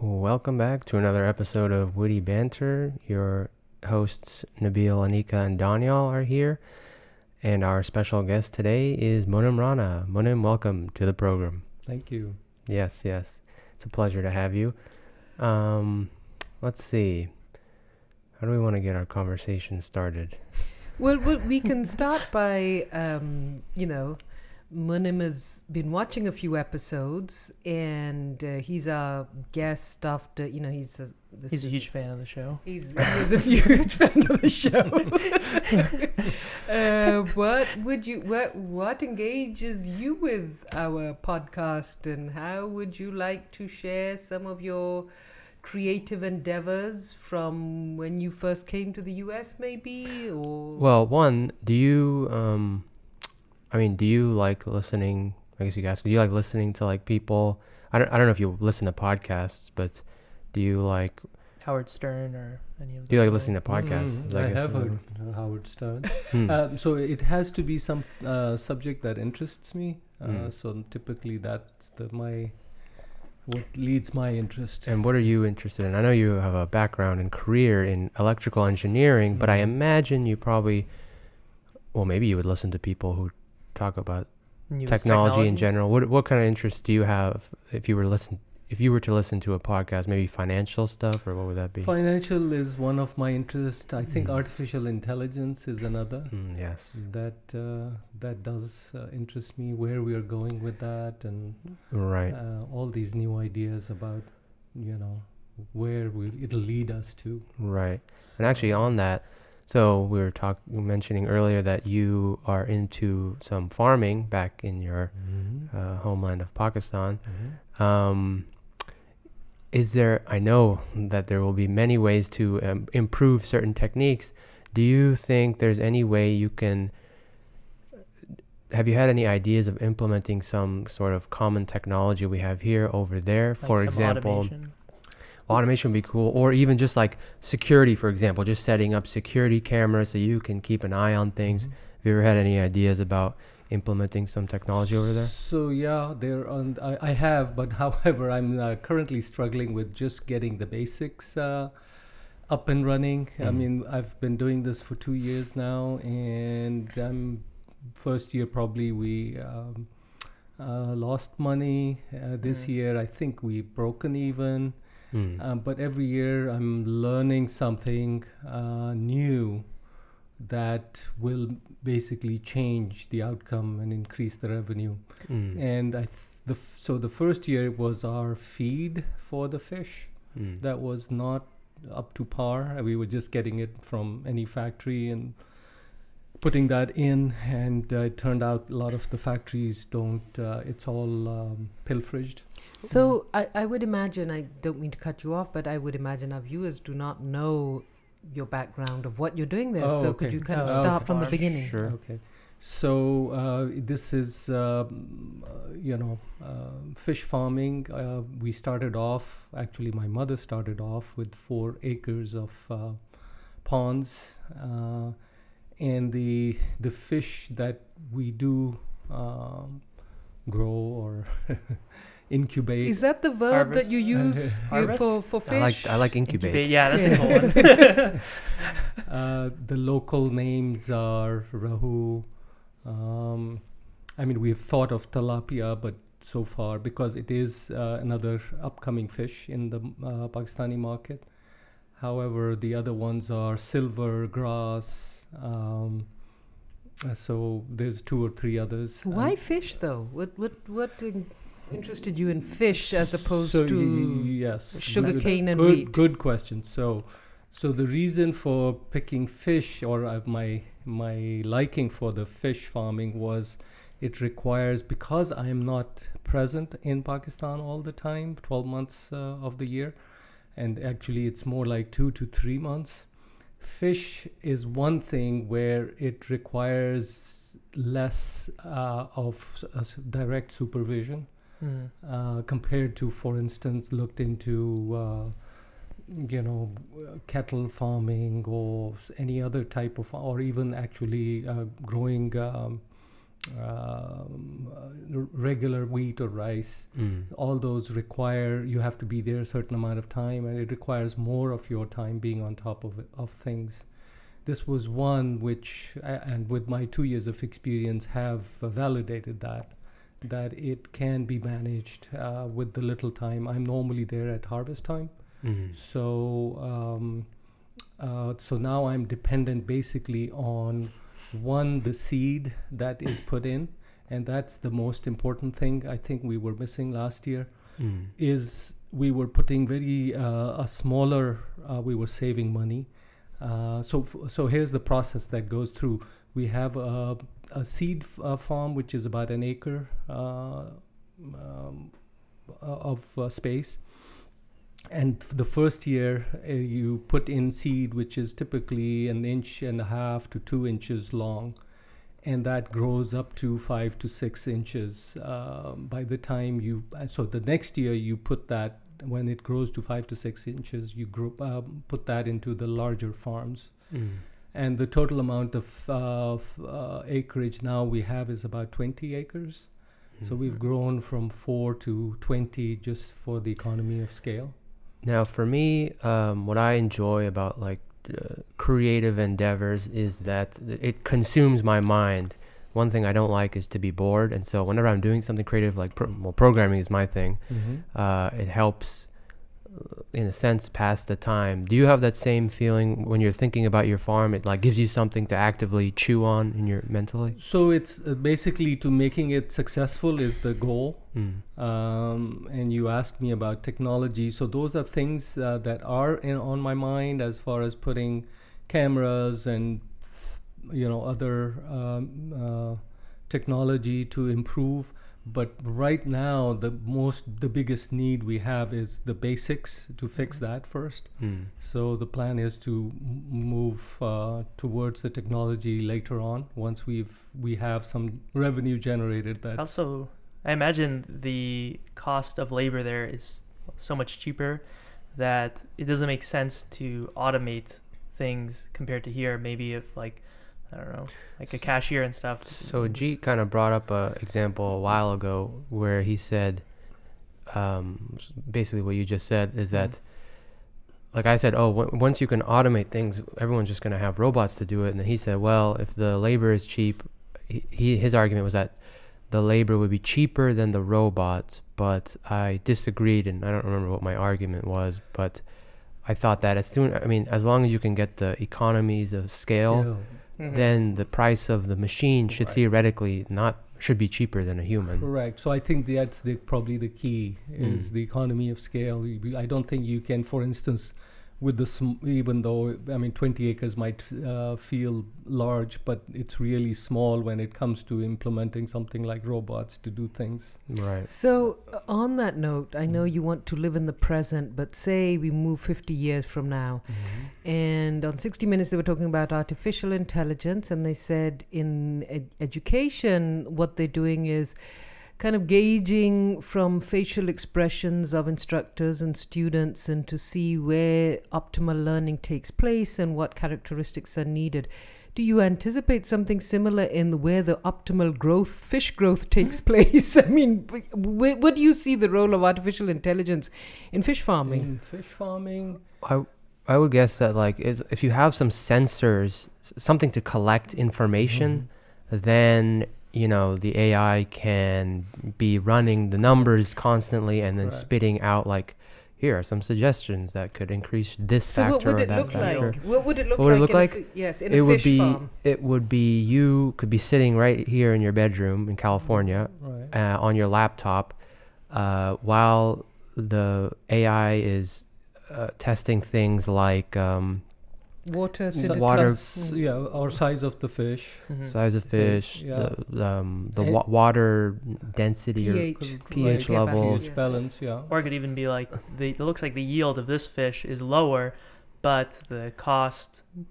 Welcome back to another episode of Witty Banter. Your hosts Nabil, Anika, and Daniel are here, and our special guest today is Munim Rana. Munim, welcome to the program. Thank you. Yes, it's a pleasure to have you. Let's see. How do we want to get our conversation started? Well, we can start by, Munim has been watching a few episodes, and he's our guest after, He's a huge fan of the show. He's a huge fan of the show. What engages you with our podcast, and how would you like to share some of your creative endeavors from when you first came to the US, maybe? Or Well, one, do you like listening? I guess you guys, do you like listening to like people? I don't know if you listen to podcasts, but do you like Howard Stern or any of do you like those listening to podcasts? I have heard Howard Stern. Hmm. So it has to be some subject that interests me. Mm. So typically that's what leads my interest. And what are you interested in? I know you have a background and career in electrical engineering, but I imagine you probably, well, maybe you would listen to people who talk about newest technology in general. What kind of interest do you have if you were to listen to a podcast? Maybe financial stuff, or what would that be? Financial is one of my interests. I think Mm. artificial intelligence is another. Yes. That does interest me. Where we are going with that, and Right. all these new ideas about where it'll lead us to. Right. And actually on that, so we were mentioning earlier that you are into some farming back in your homeland of Pakistan. I know that there will be many ways to improve certain techniques. Do you think there's any way have you had any ideas of implementing some sort of common technology we have here over there? Like For some example, automation would be cool, or even just like security, for example, just setting up security cameras so you can keep an eye on things. Mhm. Have you ever had any ideas about implementing some technology over there? So yeah, I have, but however, I'm currently struggling with just getting the basics up and running. I Mhm. mean, I've been doing this for 2 years now, and first year probably we lost money. This year, I think we've broken even. But every year I'm learning something new that will basically change the outcome and increase the revenue. Mm. And so the first year was our feed for the fish. Mm. That was not up to par. We were just getting it from any factory and putting that in, and it turned out a lot of the factories don't. It's all pilferaged. So I would imagine, I don't mean to cut you off, but I would imagine our viewers do not know your background of what you're doing there. Oh, So okay. could you kind of Oh, start okay. from the Sure. beginning? Sure. Okay. So this is fish farming. We started off. Actually, my mother started off with 4 acres of ponds, and the fish that we do grow or incubate. Is that the verb that Harvest. you use Harvest? for fish? I like incubate. Yeah, that's a cool one. The local names are rahu. I mean, we've thought of tilapia, but so far, because it is another upcoming fish in the Pakistani market. However, the other ones are silver, grass. So there's 2 or 3 others. Why fish though? What interested you in fish as opposed So to yes, sugarcane and good, wheat? Good question. So the reason for picking fish, or my liking for the fish farming, was it requires, because I am not present in Pakistan all the time, 12 months of the year, and actually it's more like 2 to 3 months. Fish is one thing where it requires less of direct supervision. Compared to, for instance, looked into cattle farming or any other type of, or even actually growing regular wheat or rice. All those require you have to be there a certain amount of time, and it requires more of your time being on top of things. This was one which, and with my 2 years of experience, have validated that it can be managed with the little time. I'm normally there at harvest time, so so now I'm dependent basically on one, the seed that is put in, and that's the most important thing I think we were missing last year. Is we were putting very a smaller, we were saving money. So here's the process that goes through. We have a seed farm which is about an acre of space, and the first year you put in seed which is typically 1.5 to 2 inches long, and that grows up to 5 to 6 inches by the time you. So the next year you put that, when it grows to 5 to 6 inches, you put that into the larger farms. And the total amount of acreage now we have is about 20 acres. So we've grown from 4 to 20 just for the economy of scale. Now, for me, what I enjoy about like creative endeavors is that it consumes my mind. One thing I don't like is to be bored, and so whenever I'm doing something creative, like programming is my thing, it helps, in a sense, pass the time. Do you have that same feeling when you're thinking about your farm? It like gives you something to actively chew on in your mentally? So it's basically to making it successful is the goal. And you asked me about technology. So those are things that are on my mind, as far as putting cameras and other technology to improve. But right now, the biggest need we have is the basics, to fix that first. So the plan is to move towards the technology later on, once we have some revenue generated. Also, I imagine the cost of labor there is so much cheaper that it doesn't make sense to automate things compared to here. Maybe if I don't know, like a cashier and stuff. So Jeet kind of brought up an example a while ago where he said, basically what you just said is that, like I said, once you can automate things, everyone's just going to have robots to do it. And then he said, well, if the labor is cheap, his argument was that the labor would be cheaper than the robots, but I disagreed, and I don't remember what my argument was, but I thought that as long as you can get the economies of scale, then the price of the machine should theoretically should be cheaper than a human. Correct. So I think that's probably the key is the economy of scale. I don't think you can, for instance, with even though 20 acres might feel large, but it's really small when it comes to implementing something like robots to do things. Right. So on that note, I know you want to live in the present, but say we move 50 years from now, and on 60 Minutes they were talking about artificial intelligence, and they said in education what they're doing is kind of gauging from facial expressions of instructors and students, and to see where optimal learning takes place and what characteristics are needed. Do you anticipate something similar in where the optimal fish growth takes place? Where do you see the role of artificial intelligence in fish farming? In fish farming, I would guess that if you have some sensors, something to collect information, then the AI can be running the numbers constantly and then spitting out here are some suggestions that could increase this factor or that factor. What would it look like? Yes, in a fish farm. It would be, you could be sitting right here in your bedroom in California on your laptop while the AI is testing things like water, or size of the fish, the water density or pH levels, balance, or it could even be like it looks like the yield of this fish is lower, but the cost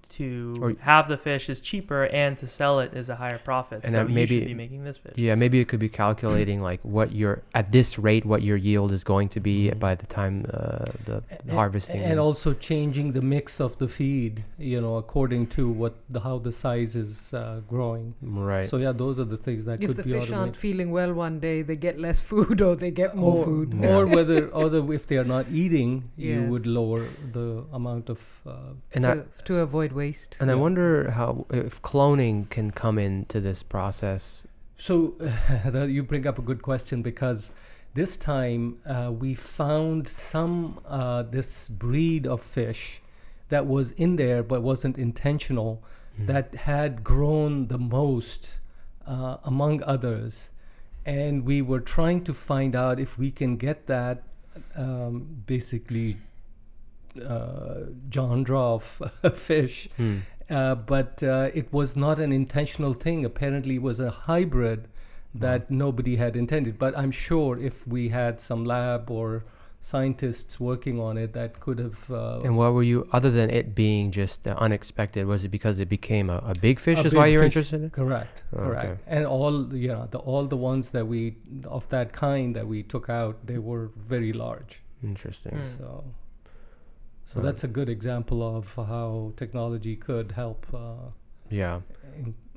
to Or- have the fish is cheaper and to sell it is a higher profit. And So that you maybe- should be making this fish. Yeah, maybe it could be calculating like what your at this rate what your yield is going to be by the time the harvesting And is. also changing the mix of the feed, according to how the size is growing. Right. So yeah, those are the things that If could the be fish aren't automated. feeling well one day, they get less food or they get more Or, food. Yeah. or whether if they are not eating, you Yes. would lower the amount of. and To avoid waste. I Yeah. wonder how if cloning can come into this process. So you bring up a good question, because this time we found this breed of fish that was in there but wasn't intentional, that had grown the most among others, and we were trying to find out if we can get that basically genre of fish. But it was not an intentional thing. Apparently, it was a hybrid that nobody had intended. But I'm sure if we had some lab or scientists working on it, that could have. And what were you, other than it being just unexpected, was it because it became a big fish? a Is why big you're fish. interested in it? Correct, Oh, correct. okay. And all the ones that we of that kind that we took out, they were very large. Interesting. So Right. that's a good example of how technology could help Yeah.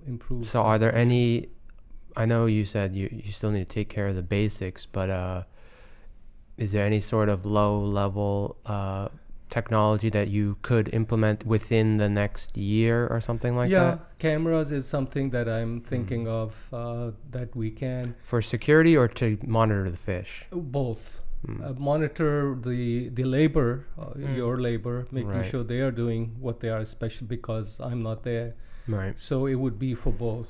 improve. So are there any? I know you said you still need to take care of the basics, but is there any sort of low level technology that you could implement within the next year or something like that? Cameras is something that I'm thinking of that we can For security or to monitor the fish? both monitor the labor, your labor, making Right. sure they are doing what they are, especially because I'm not there. Right. So it would be for both.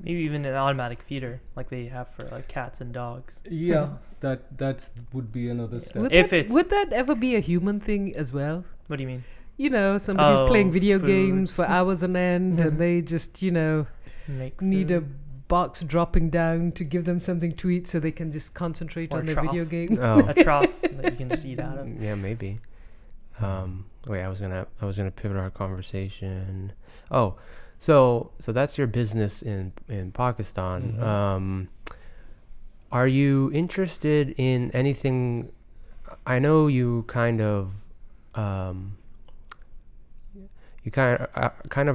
Maybe even an automatic feeder like they have for like cats and dogs. Yeah, that would be another step. Would that ever be a human thing as well? What do you mean? Somebody's playing video foods. games for hours on end and they just, Make need a food. box dropping down to give them something to eat so they can just concentrate Or on their trough. video game. Oh. A trough that you can just eat out of. Yeah, maybe. Wait, I was gonna pivot our conversation. Oh, so that's your business in Pakistan. Are you interested in anything? I know you kind of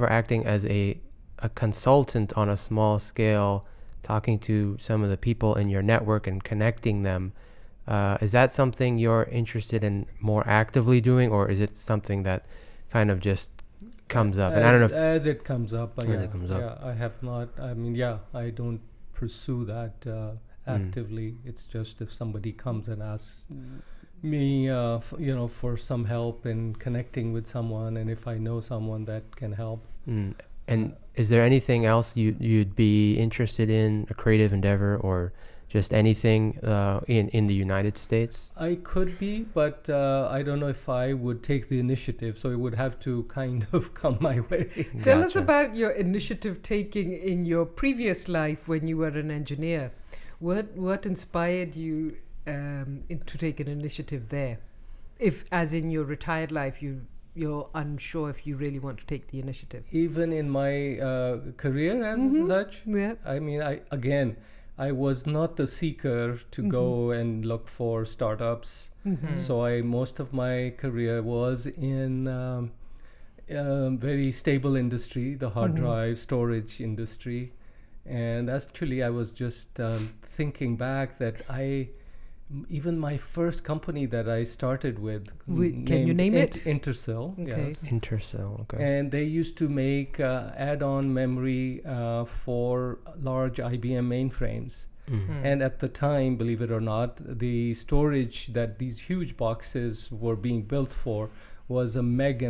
are acting as a consultant on a small scale, talking to some of the people in your network and connecting them. Is that something you're interested in more actively doing, or is it something that kind of just comes up? And I don't know if as it comes up. As it comes up. Yeah, I have not. I mean, I don't pursue that actively. It's just if somebody comes and asks me, for some help in connecting with someone, and if I know someone that can help. And is there anything else you'd be interested in, a creative endeavor, or just anything in the United States? I could be, but I don't know if I would take the initiative. So it would have to kind of come my way. Tell us Gotcha. about your initiative taking in your previous life when you were an engineer. What inspired you to take an initiative there? If, as in your retired life, you're unsure if you really want to take the initiative. Even in my career as such, Yeah. I mean, I was not the seeker to go and look for startups. So most of my career was in very stable industry, the hard drive storage industry. And actually, I was just thinking back that even my first company that I started with, Can you name it? Intersil. Okay. Yes. Intersil, okay. And they used to make add-on memory for large IBM mainframes. And at the time, believe it or not, the storage that these huge boxes were being built for was 1.5 meg.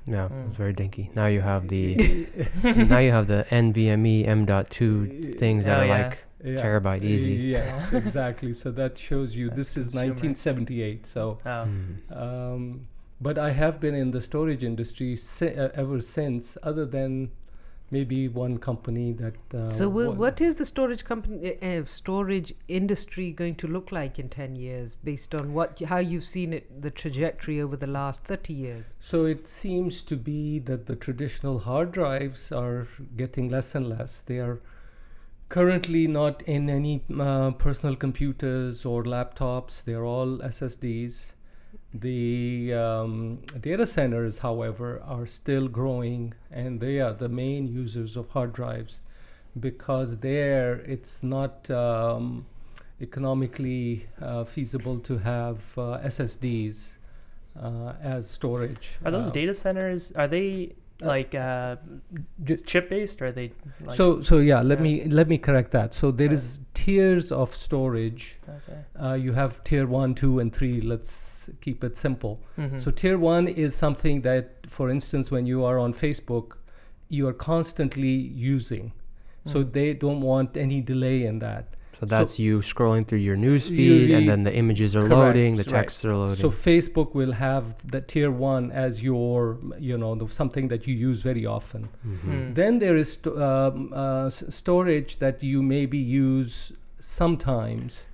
Yeah, it's very dinky. Now you have the NVMe M.2 things that Oh, are yeah. like terabyte easy. Yes, exactly. So that shows you this is Consumer. 1978. So, Oh. but I have been in the storage industry ever since, other than maybe one company that. So what is the storage industry going to look like in 10 years based on how you've seen it, the trajectory over the last 30 years? So it seems to be that the traditional hard drives are getting less and less. They are currently not in any personal computers or laptops. They're all SSDs. The data centers, however, are still growing, and they are the main users of hard drives because there it's not economically feasible to have SSDs as storage. Are those data centers, are they like Just chip based, or are they like, so yeah, let Yeah. me correct that. So there Right. is tiers of storage. okay. You have tier 1, 2, and 3. Let's keep it simple. Mhm. So tier 1 is something that, for instance, when you are on Facebook, you are constantly using. So Mhm. they don't want any delay in that. So that's you scrolling through your news You feed, and read- then the images are Correct, loading, the right. texts are loading. So Facebook will have the tier 1 as your, something that you use very often. Mhm. Then there is storage that you maybe use sometimes,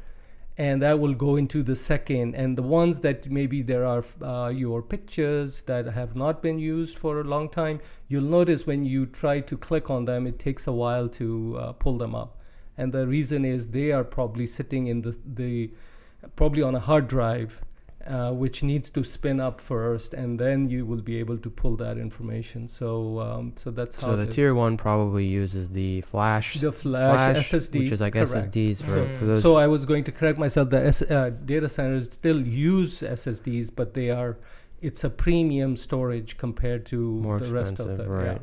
and that will go into the second. And the ones that maybe there are your pictures that have not been used for a long time, you'll notice when you try to click on them, it takes a while to pull them up. And the reason is they are probably sitting in probably on a hard drive, which needs to spin up first, and then you will be able to pull that information. So that's how. So the tier 1 probably uses the flash, SSD, which is like correct. SSDs for So- for those. So I was going to correct myself. The data centers still use SSDs, but it's a premium storage compared to More the rest of expensive, them. right.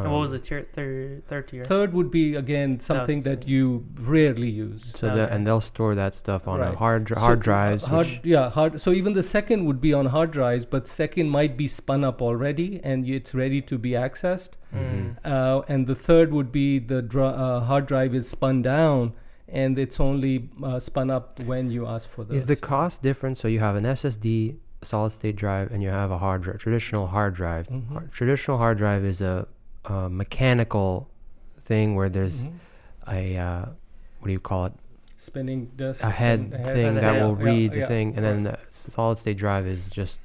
And what was the third tier? Third would be again something that you rarely use. So Okay. and they'll store that stuff on a Right. hard So, drives. which- hard. So even the second would be on hard drives, but second might be spun up already and it's ready to be accessed. Mm. And the third would be the hard drive is spun down and it's only spun up when you ask for Is the so- cost different? So you have an SSD solid state drive and you have a traditional hard drive. Mhm. Traditional hard drive is a mechanical thing where there's Mhm. a what do you call it? spinning disks A head and thing and that yeah, will read the yeah, thing, and then right. the solid state drive is just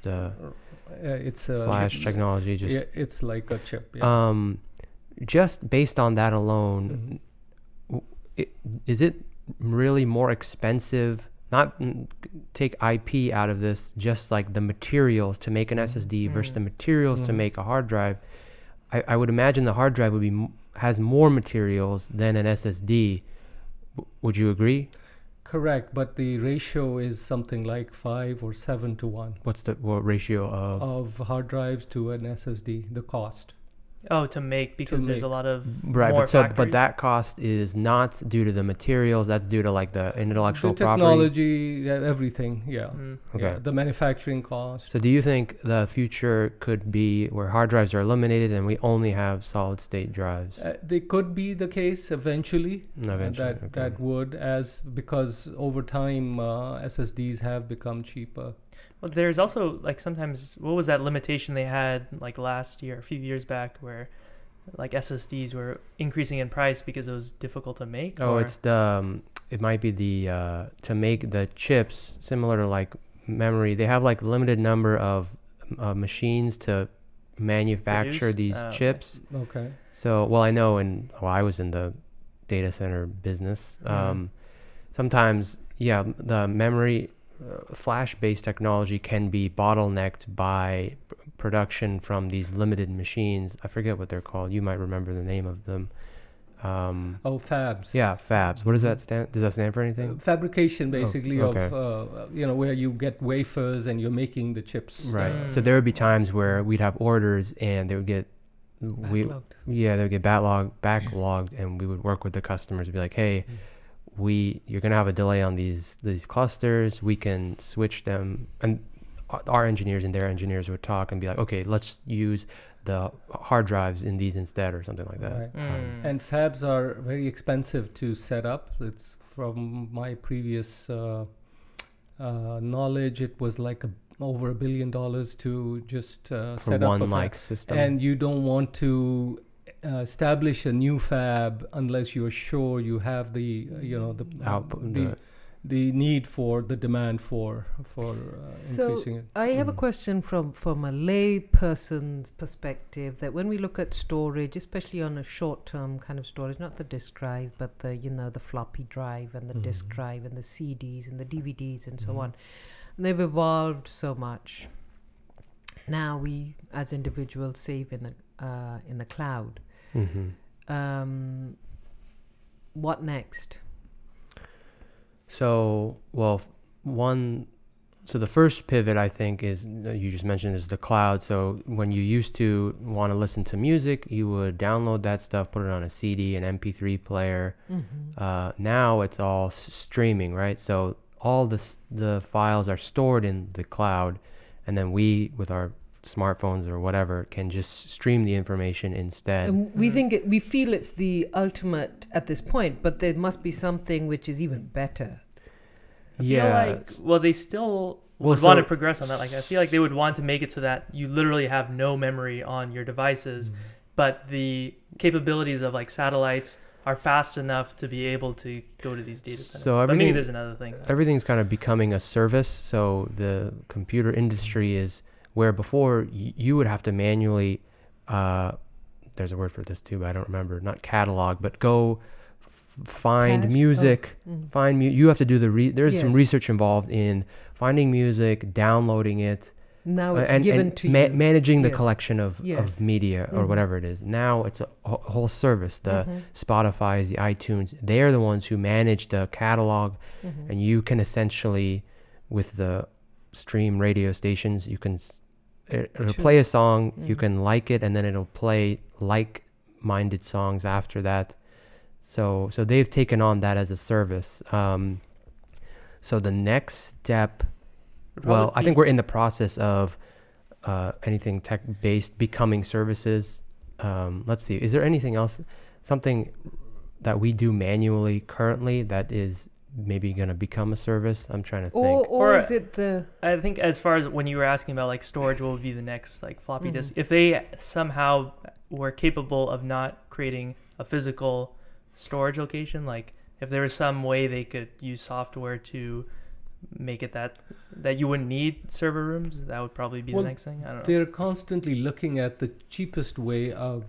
It's a flash technology. Just Yeah, it's like a chip. Yeah. just based on that alone, is it really more expensive? Not take IP out of this, just like the materials to make an SSD versus the materials to Mhm. make a hard drive. I would imagine the hard drive would be has more materials than an SSD. Would you agree? Correct, but the ratio is something like 5 or 7 to 1 What's the ratio of? of hard drives to an SSD, the cost. Oh, to make, because there's a make. lot of Right, more but factories. that cost is not due to the materials. That's due to like the intellectual The property. technology, everything, yeah. Mm. Okay. Yeah, the manufacturing cost. So do you think the future could be where hard drives are eliminated and we only have solid state drives? They could be the case eventually. Eventually, That okay. that would because over time SSDs have become cheaper. Well, there's also like sometimes, what was that limitation they had like last year, a few years back, where like SSDs were increasing in price because it was difficult to make? Oh, or- it's the it might be the to make the chips similar to like memory. They have like limited number of machines to manufacture Produce? these Oh, okay. chips. Okay. So, well, I know I was in the data center business. Mhm. Sometimes, yeah, the memory flash-based technology can be bottlenecked by production from these limited machines. I forget what they're called. You might remember the name of them. Oh, fabs. Yeah, fabs. What does that stand? Does that stand for anything? Fabrication basically okay. of where you get wafers and you're making the chips. Right. So Mm. there would be times where we'd have orders and they would get Backlogged. they would get backlogged, and we would work with the customers and be like, hey, you're gonna have a delay on these clusters. We can switch them, and our engineers and their engineers would talk and be like, okay, let's use the hard drives in these instead, or something like that. Right. Mm. And fabs are very expensive to set up. It's from my previous knowledge, it was like over $1 billion to just For set up one a fab. like system. And you don't want to establish a new fab unless you're sure you have the Output, the need for the demand for So increasing it. I have a question from a lay person's perspective, that when we look at storage, especially on a short-term kind of storage, not the disk drive, but the the floppy drive and the disk drive and the CDs and the DVDs and so on, and they've evolved so much. Now we, as individuals, save in the cloud. What next? So, well, so the first pivot I think is, you just mentioned, is the cloud. So when you used to want to listen to music, you would download that stuff, put it on a CD, an MP3 player. Now it's all streaming, right? So all the files are stored in the cloud, and then we, with our smartphones or whatever, can just stream the information instead. And we feel it's the ultimate at this point, but there must be something which is even better. I feel like, well, they still would want to progress on that. Like, I feel like they would want to make it so that you literally have no memory on your devices, but the capabilities of like satellites are fast enough to be able to go to these data centers. So but maybe there's another thing. Everything's kind of becoming a service. So the computer industry is where before you would have to manually, there's a word for this too, but I don't remember, not catalog, but go find music, you have to do there's some research involved in finding music, downloading it. Now it's given to you. Managing the collection of media or whatever it is. Now it's a whole service. The Spotify's, the iTunes, they're the ones who manage the catalog, and you can essentially, with the stream radio stations, you can it'll play a song, you can like it, and then it'll play like-minded songs after that. So they've taken on that as a service. So the next step, well, I think we're in the process of anything tech-based becoming services. Let's see, is there anything else, something that we do manually currently that is maybe going to become a service? I'm trying to think. Or is it the... I think as far as when you were asking about like storage, what would be the next like floppy disk? If they somehow were capable of not creating a physical storage location, like if there was some way they could use software to make it that you wouldn't need server rooms, that would probably be the next thing. I don't know. They're constantly looking at the cheapest way of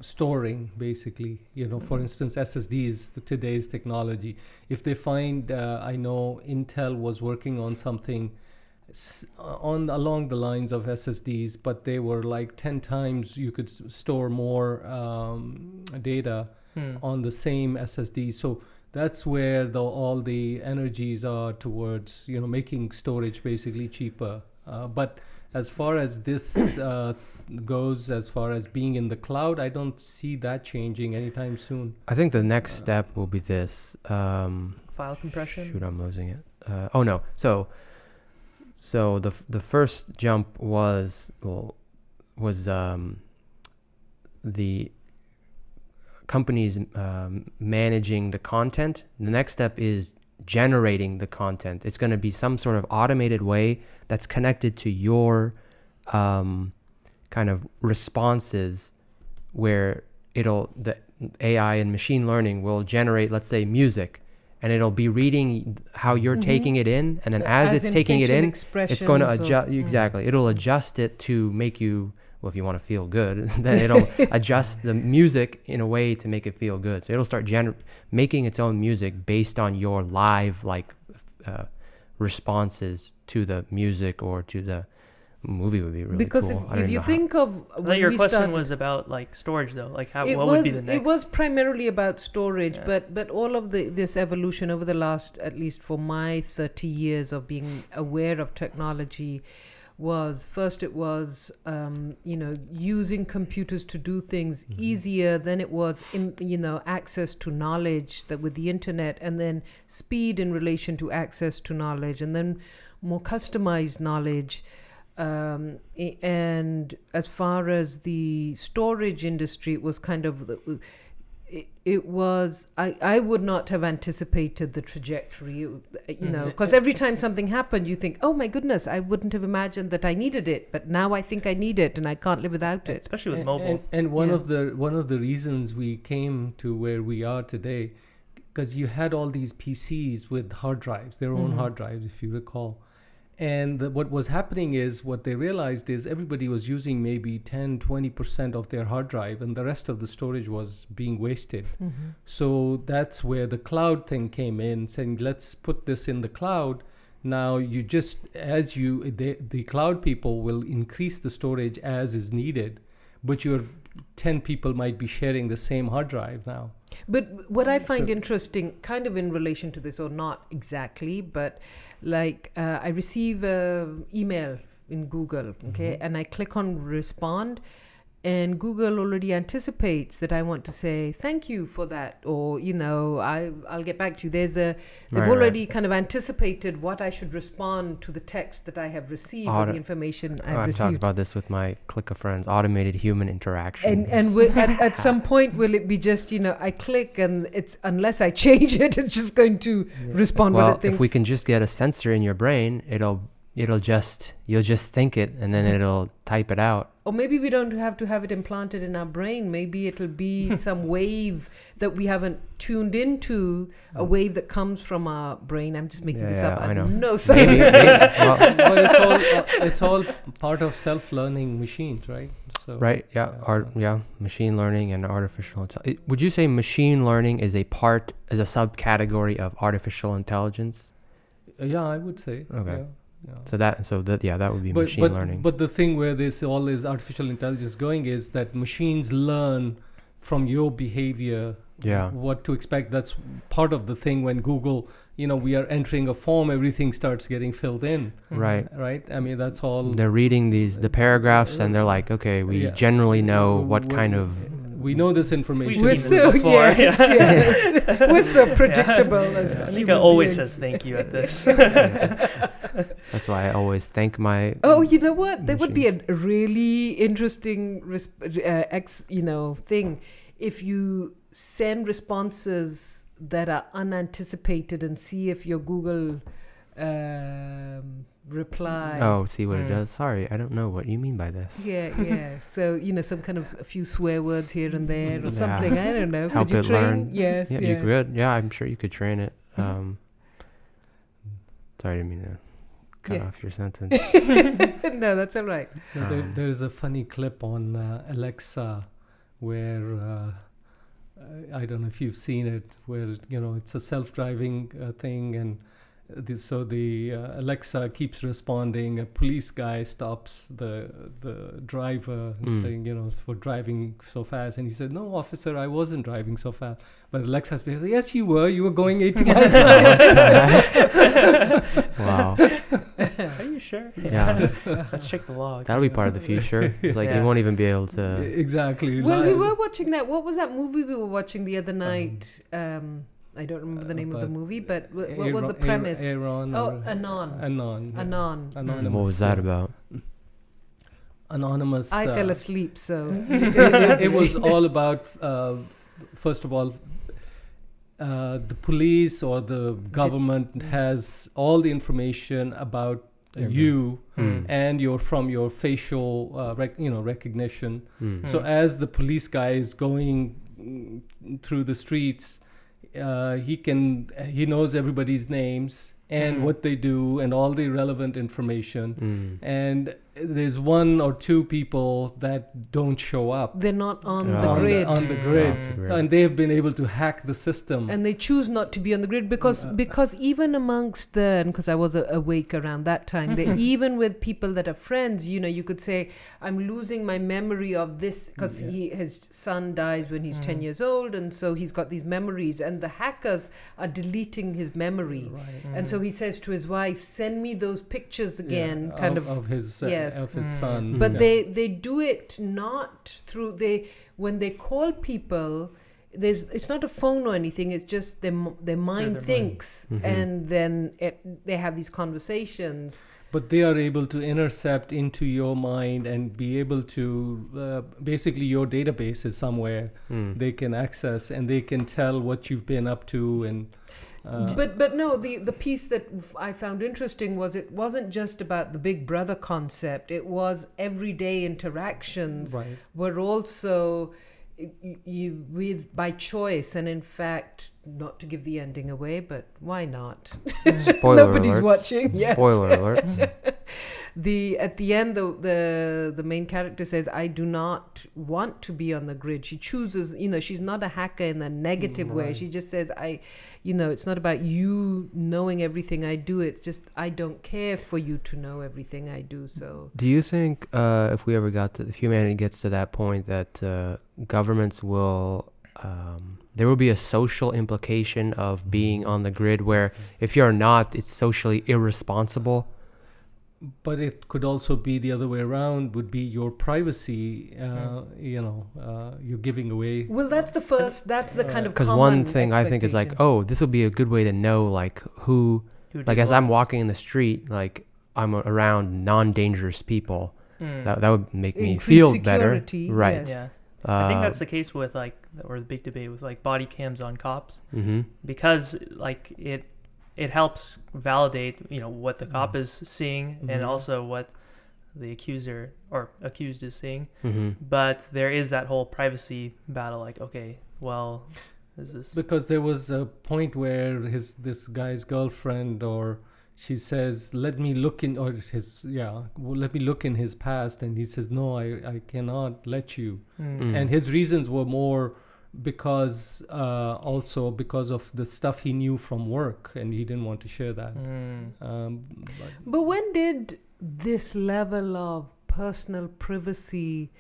storing, basically. For instance, SSD is today's technology. If they find, I know Intel was working on something along the lines of SSDs, but they were like 10 times you could store more data on the same SSD. So that's where all the energies are towards, making storage basically cheaper. But as far as this goes, as far as being in the cloud, I don't see that changing anytime soon. I think the next step will be this. File compression? Shoot, I'm losing it. Oh no. So the first jump was the companies managing the content. The next step is generating the content. It's going to be some sort of automated way that's connected to your kind of responses, where the AI and machine learning will generate, let's say, music, and it'll be reading how you're taking it in, and then as it's taking it in, it's going to adjust. Exactly, it'll adjust it to make you, well, if you want to feel good, then it'll adjust the music in a way to make it feel good. So it'll start making its own music based on your live responses to the music or to the movie. Would be really because cool. Because if you think of... your question was about like storage though, like what would be the next? It was primarily about storage, but all of this evolution over the last, at least for my 30 years of being aware of technology, was first it was using computers to do things easier. Then it was access to knowledge, that with the internet, and then speed in relation to access to knowledge, and then more customized knowledge. And as far as the storage industry, it was kind of it was, I would not have anticipated the trajectory, you know, because every time something happened, you think, oh my goodness, I wouldn't have imagined that I needed it, but now I think I need it and I can't live without it. Especially with mobile. And one Yeah. of the reasons we came to where we are today, because you had all these PCs with hard drives, their own hard drives, if you recall. And what was happening is, what they realized is everybody was using maybe 10-20% of their hard drive, and the rest of the storage was being wasted. So that's where the cloud thing came in, saying let's put this in the cloud. Now you just, the cloud people will increase the storage as is needed, but your 10 people might be sharing the same hard drive now. But what I find interesting, kind of in relation to this, or not exactly, but like I receive an email in Google, okay, and I click on respond, and Google already anticipates that I want to say thank you for that, or you know, I'll get back to you. They've Right, already kind of anticipated what I should respond to the text that I have received, or the information I've I've received. talked about this with my clique of friends. Automated human interaction. And at some point, will it be just, you know, I click and it's, unless I change it, it's just going to respond Well, what it thinks. if we can just get a sensor in your brain, you'll just think it, and then it'll type it out. Or maybe we don't have to have it implanted in our brain. Maybe it'll be some wave that we haven't tuned into, a wave that comes from our brain. I'm just making this up. I know. No, Maybe, well, But it's all part of self-learning machines, right? So, right, yeah, machine learning and artificial intelligence. Would you say machine learning is a subcategory of artificial intelligence? Yeah, I would say. Okay. Yeah. So that would be machine learning. But the thing where all this artificial intelligence going is that machines learn from your behavior, Yeah. what to expect. That's part of the thing when Google, you know, we are entering a form, everything starts getting filled in. Right. Right? I mean, that's all. They're reading the paragraphs, and they're like, okay, we generally know what kind of. We know this information. We're seen this so before, yes, yeah. yes. We're so predictable as Nika human always beings. says thank you at this. That's why I always thank my. Oh, you know what? There would be a machines. really interesting, thing if you send responses that are unanticipated and see if your Google reply. Oh, see what it does. Sorry, I don't know what you mean by this. Yeah. So, you know, some kind of a few swear words here and there or Yeah. something. I don't know. Help Could you it train? learn. Yes, Yeah, yes. you could. Yeah, I'm sure you could train it. Sorry, I didn't mean to cut Yeah. off your sentence. No, that's all right. There's a funny clip on Alexa where I don't know if you've seen it, where you know it's a self-driving thing, and the Alexa keeps responding. A police guy stops the driver saying, you know, for driving so fast, and he said, "No, officer, I wasn't driving so fast." But Alexa's saying, "Yes, you were. You were going 80 miles an hour." Wow. Are you sure? Yeah. Let's check the logs. That'll be part of the future. It's like Yeah. you won't even be able to. Exactly. Well, we live. were watching that. What was that movie we were watching the other night? I don't remember the name of the but movie, but what was the premise? Aaron Oh, or- Anon. Anon. yeah. Anon. Anonymous. What was that about? Anonymous. I fell asleep, so. It was all about, first of all, the police or the government has all the information about you and from your facial recognition. So as the police guy is going through the streets, he knows everybody's names and what they do and all the relevant information. And there's one or two people that don't show up. They're not on Oh. the on grid. on the grid, Off the grid. and they have been able to hack the system. And they choose not to be on the grid because even amongst because I was awake around that time, even with people that are friends, you know, you could say, I'm losing my memory of this because his son dies when he's 10 years old, and so he's got these memories, and the hackers are deleting his memory. And so he says to his wife, send me those pictures again, of his son. But they do it not through when they call people. It's not a phone or anything. It's just their mind their thinks, and then they have these conversations. But they are able to intercept into your mind and be able to basically your database is somewhere they can access, and they can tell what you've been up to. And But no, the piece that I found interesting was it wasn't just about the Big Brother concept. It was everyday interactions Right. were also you with by choice, and in fact, not to give the ending away, but why not? Spoiler Nobody's alerts. watching. Yes. Spoiler alert. At the end, the main character says, "I do not want to be on the grid." She chooses, she's not a hacker in a negative way. Right. She just says, it's not about you knowing everything I do. It's just I don't care for you to know everything I do. So Do you think if we ever if humanity gets to that point that governments will there will be a social implication of being on the grid where if you're not, it's socially irresponsible? But it could also be the other way around. Would be your privacy. You're giving away. well, that's the first. That's the kind of Because common one thing I think is like, expectation. oh, this will be a good way to know like who, Who like did as what. I'm walking in the street, like I'm around non-dangerous people. That would make me Increase feel better, security, right? yes. Yeah. I think that's the case with or the big debate with body cams on cops, Mm-hmm. because it helps validate what the cop is seeing and also what the accuser or accused is seeing. Mm-hmm. But there is that whole privacy battle. Like, okay, well, is this? Because there was a point where this guy's girlfriend, or she says, let me look in, or let me look in his past, and he says, no, I cannot let you. And his reasons were more because also because of the stuff he knew from work, and he didn't want to share that. But when did this level of personal privacy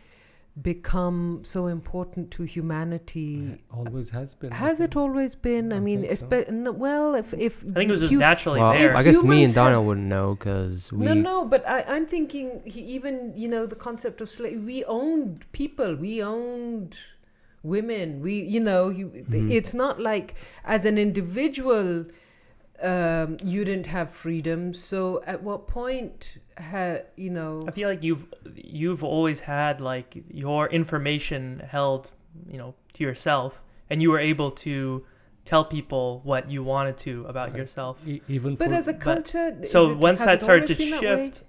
become so important to humanity? Always has been. Has it always been? I mean, think so. well, if I think it was just naturally Well, there. I guess me humans and Daniel have- wouldn't know because we. No, but I'm thinking even the concept of we owned people, we owned women, it's not like as an individual you didn't have freedom. So at what point I feel like you've always had your information held, to yourself, and you were able to tell people what you wanted to about yourself. Even But for, as a culture, So once has that it started to always been that way? shift,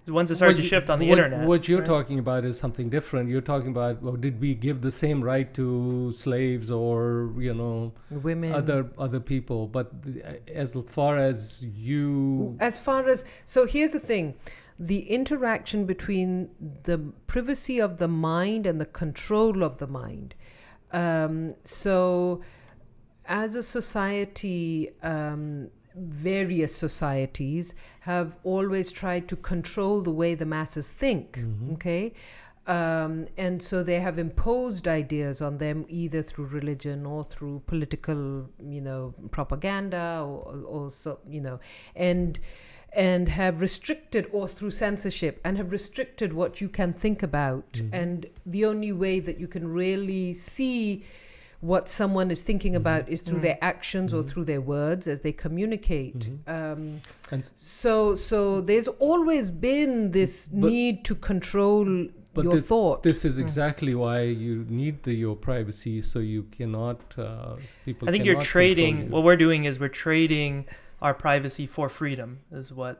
once it started to shift on the internet. What you're right? talking about is something different. You're talking about, well, did we give the same right to slaves or Women. other people? But as far as you, So here's the thing, the interaction between the privacy of the mind and the control of the mind. So as a society, various societies have always tried to control the way the masses think. Okay. And so they have imposed ideas on them either through religion or through political, propaganda or so, and have restricted, or through censorship, and have restricted what you can think about. And the only way that you can really see what someone is thinking about is through their actions or through their words as they communicate. and So there's always been this need to control your thought. this is exactly why you need your privacy, so you cannot. People. I think cannot you're control trading. you. What we're doing is we're trading our privacy for freedom. Is what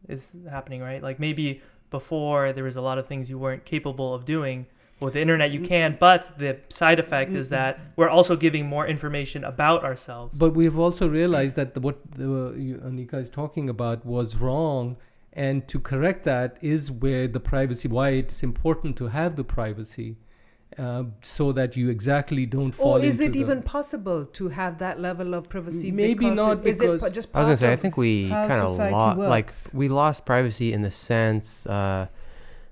is happening, right? Like maybe before there was a lot of things you weren't capable of doing. With the internet you can, but the side effect is that we're also giving more information about ourselves. But we've also realized that what Anika is talking about was wrong, and to correct that is where the privacy, why it's important to have the privacy, so that you exactly don't fall Or into is it the, even possible to have that level of privacy? Maybe because not, is because- it just I was part gonna say, I of think we how kind of society lost, works? we lost privacy in the sense,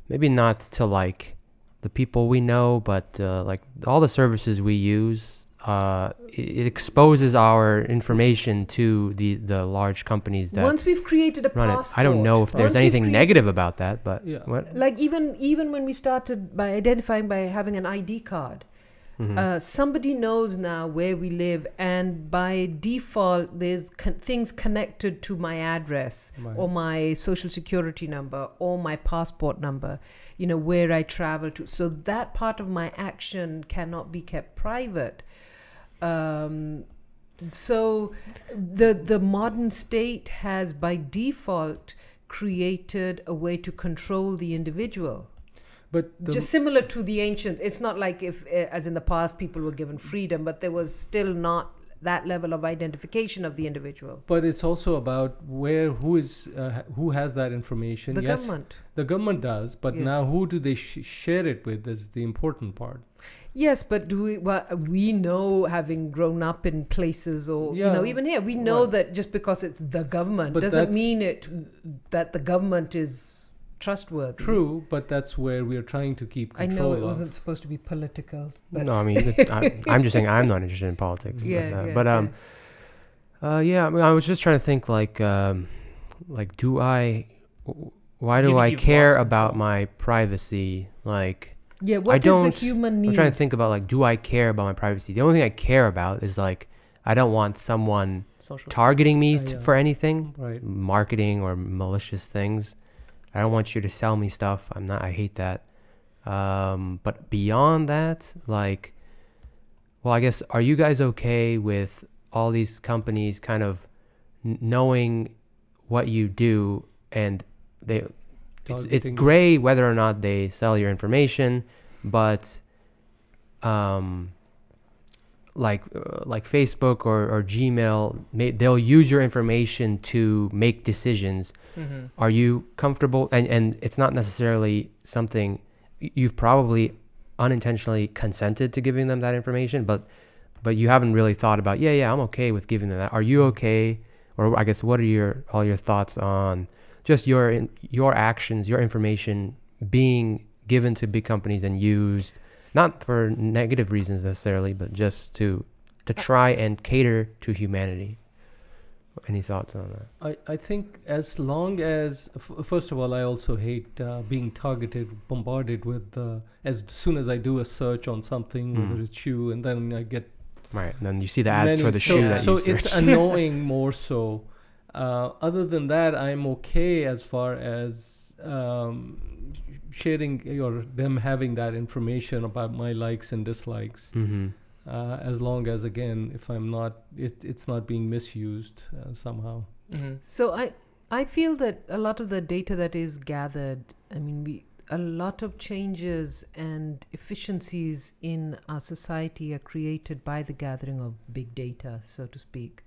maybe not to the people we know, but all the services we use, it exposes our information to the large companies that Once we've created a run it. passport, I don't know if there's once we've anything created- negative about that, but Yeah. what? Like even when we started by identifying by having an ID card, Somebody knows now where we live, and by default, there's things connected to my address Right. or my social security number or my passport number, where I travel to. So that part of my action cannot be kept private. So the modern state has by default created a way to control the individual. But Just similar to the ancient, it's not like if, as in the past, people were given freedom, but there was still not that level of identification of the individual. But it's also about who has that information. The Yes, government. the government does, but Yes. now who do they share it with is the important part. Yes, but we know, having grown up in places, or Yeah, even here, we know right. that just because it's the government But doesn't that's- mean that the government is trustworthy. True, but that's where we are trying to keep I control know it of. wasn't supposed to be political, but No, I mean, I'm just saying I'm not interested in politics. Yeah, but, yeah, yeah. I mean, I was just trying to think why Do do you I think you've care lost about control? my privacy? Like, yeah. I What is don't. the human need? I'm trying to think about do I care about my privacy? The only thing I care about is I don't want someone Social. targeting me Yeah. for anything, Right. marketing or malicious things. I don't want you to sell me stuff. I hate that. But beyond that, well, I guess, are you guys okay with all these companies kind of knowing what you do, and it's Targeting. gray whether or not they sell your information, but like Facebook or Gmail, they'll use your information to make decisions. Mm-hmm. Are you comfortable? And it's not necessarily something you've probably unintentionally consented to giving them that information, but you haven't really thought about, yeah, I'm okay with giving them that. Are you okay? Or I guess, what are all your thoughts on just your actions, your information being given to big companies and used, not for negative reasons necessarily, but just to try and cater to humanity? Any thoughts on that? I think as long as, first of all, I also hate being targeted, bombarded with, as soon as I do a search on something, whether it's shoe, and then I get Right, and then you see the ads for the so, shoe that so you it's search. annoying more so. Other than that, I'm okay as far as sharing or them having that information about my likes and dislikes. Mm-hmm. As long as, again, if I'm not, it's not being misused somehow. Mm-hmm. So I feel that a lot of the data that is gathered, I mean, a lot of changes and efficiencies in our society are created by the gathering of big data, so to speak.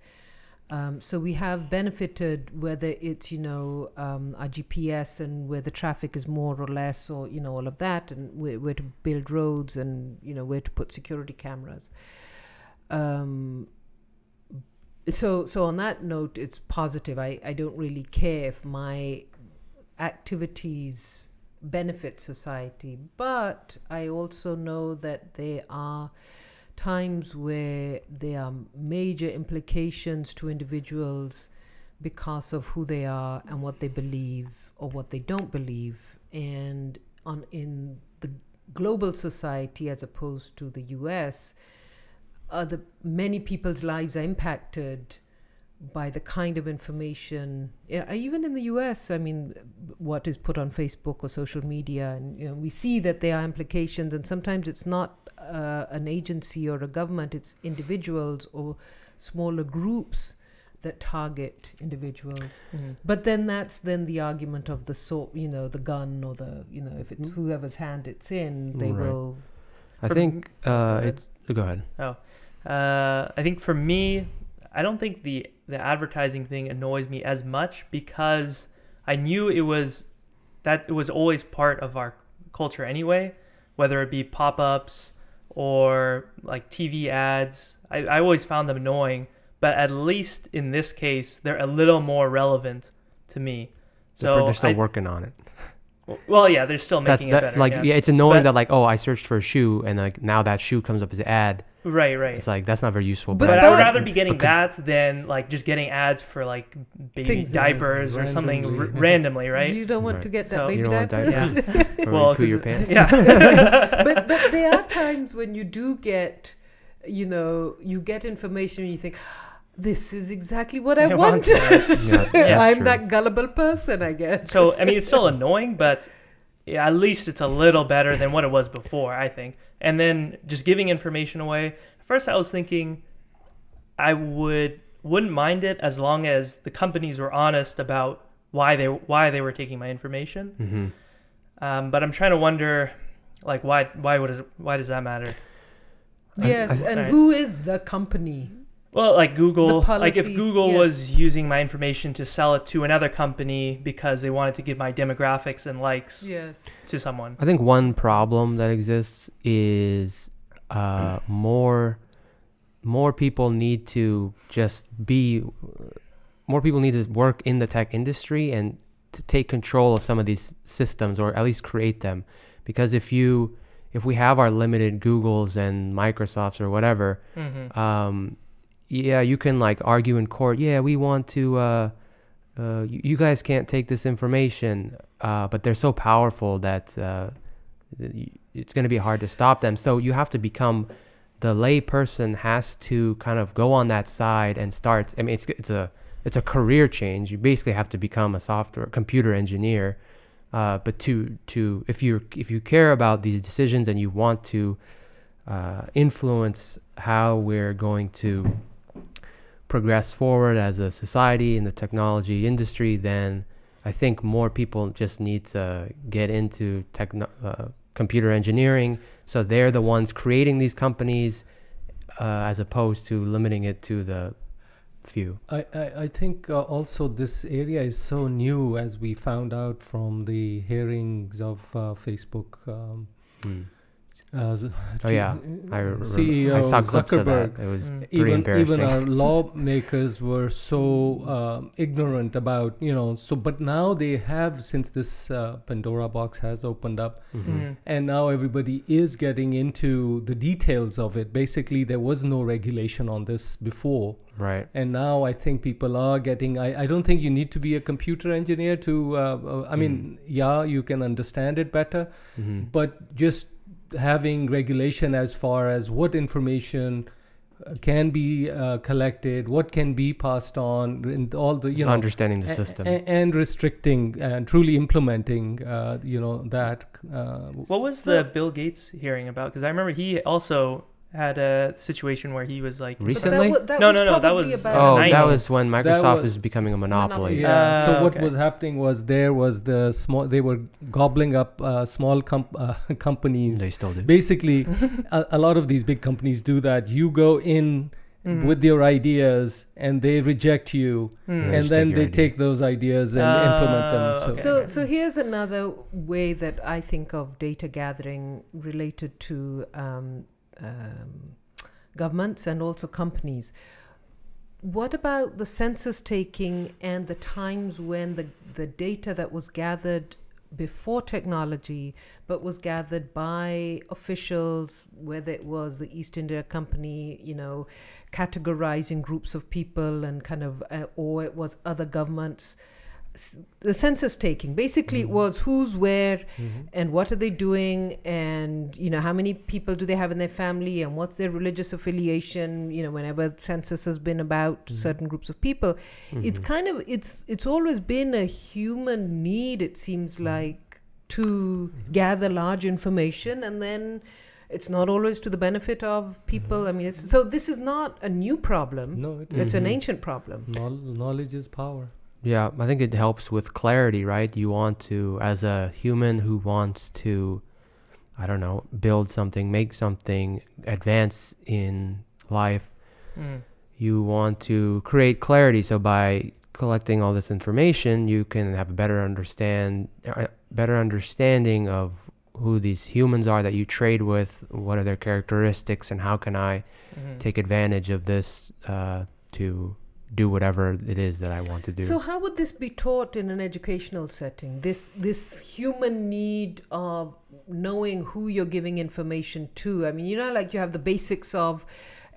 So we have benefited, whether it's our GPS and where the traffic is more or less, or all of that, and where to build roads, and where to put security cameras. So on that note, it's positive. I don't really care if my activities benefit society, but I also know that there are times where there are major implications to individuals because of who they are and what they believe or what they don't believe. And in the global society, as opposed to the US, many people's lives are impacted by the kind of information, even in the US, I mean, what is put on Facebook or social media, and we see that there are implications, and sometimes it's not an agency or a government, it's individuals or smaller groups that target individuals. Mm-hmm. But then that's the argument of the gun, or if it's whoever's hand it's in, they Right. will. I For think ahead. go ahead. I think for me, I don't think the advertising thing annoys me as much, because I knew it was always part of our culture anyway, whether it be pop-ups or like TV ads. I always found them annoying, but at least in this case, they're a little more relevant to me. So They're still working on it. Well, they're still making it better. It's annoying that, oh, I searched for a shoe, and now that shoe comes up as an ad, Right, right. It's like that's not very useful. But But I would But- rather be getting that than like just getting ads for like baby Things that- diapers or something Randomly. randomly, right? You don't want Right. to get that So- baby You don't want diapers. diapers? Or Well, you poo your 'cause pants? yeah. but there are times when you do get, you get information and you think, this is exactly what I I want want. that. Yeah, that's I'm true. that gullible person, I guess. So I mean, it's still annoying, but yeah, at least it's a little better than what it was before, I think. And then just giving information away. At first, I was thinking I wouldn't mind it as long as the companies were honest about why they were taking my information. Mm-hmm. But I'm trying to wonder, like, why does that matter? Yes, and Alright. who is the company? Well, like Google, The like if policy, Google yeah. was using my information to sell it to another company because they wanted to give my demographics and likes Yes. to someone. I think one problem that exists is more people need to more people need to work in the tech industry and to take control of some of these systems, or at least create them. Because if we have our limited Googles and Microsofts or whatever, yeah, you can like argue in court, yeah, we want to you guys can't take this information, but they're so powerful that it's going to be hard to stop them. So you have to become, the lay person has to kind of go on that side and start. I mean, it's a career change. You basically have to become a computer engineer. But if you care about these decisions and you want to influence how we're going to progress forward as a society in the technology industry, then I think more people just need to get into computer engineering, so they're the ones creating these companies, as opposed to limiting it to the few. I think also this area is so new, as we found out from the hearings of Facebook. Oh yeah, CEO I saw clips of that. Zuckerberg. It was pretty Even embarrassing. our lawmakers were so ignorant about, so, but now they have, since this Pandora box has opened up, and now everybody is getting into the details of it. Basically, there was no regulation on this before. Right. And now I think people are getting, I don't think you need to be a computer engineer to, I mean, yeah, you can understand it better, but just having regulation as far as what information can be collected, what can be passed on, and all the, Understanding the system. and restricting and truly implementing, that. What was the Bill Gates hearing about? Because I remember he also had a situation where he was like Recently? No, that probably was about Oh, 90. that was when Microsoft was- was becoming a monopoly. Yeah. So what Okay. was happening was there was the small. They were gobbling up small companies. They still do. Basically, a lot of these big companies do that. You go in with your ideas, and they reject you, and just then take they your take those ideas and implement them. okay. So here's another way that I think of data gathering related to governments and also companies. What about the census taking and the times when the data that was gathered before technology but was gathered by officials, whether it was the East India Company, categorizing groups of people and kind of, or it was other governments? The census taking basically it was who's where and what are they doing, and how many people do they have in their family, and what's their religious affiliation. Whenever census has been about certain groups of people, it's kind of it's always been a human need, it seems like, to gather large information, and then it's not always to the benefit of people. I mean, so this is not a new problem. No, It's an ancient problem. knowledge is power. Yeah, I think it helps with clarity, right? You want to, as a human who wants to, I don't know, build something, make something, advance in life, you want to create clarity. So by collecting all this information, you can have a better understanding of who these humans are that you trade with, what are their characteristics, and how can I take advantage of this to do whatever it is that I want to do. So how would this be taught in an educational setting? This human need of knowing who you're giving information to. I mean, like you have the basics of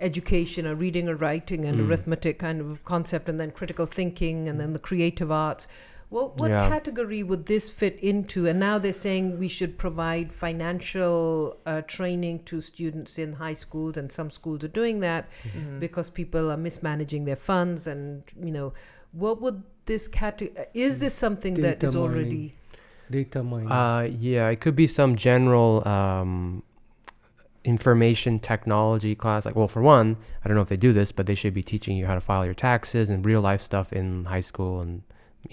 education, or reading or writing and arithmetic kind of concept, and then critical thinking, and then the creative arts. What category would this fit into? And now they're saying we should provide financial training to students in high schools, and some schools are doing that because people are mismanaging their funds. And what would this category? Is this something that is already data mining? Yeah, it could be some general information technology class. Like, well, for one, I don't know if they do this, but they should be teaching you how to file your taxes and real life stuff in high school and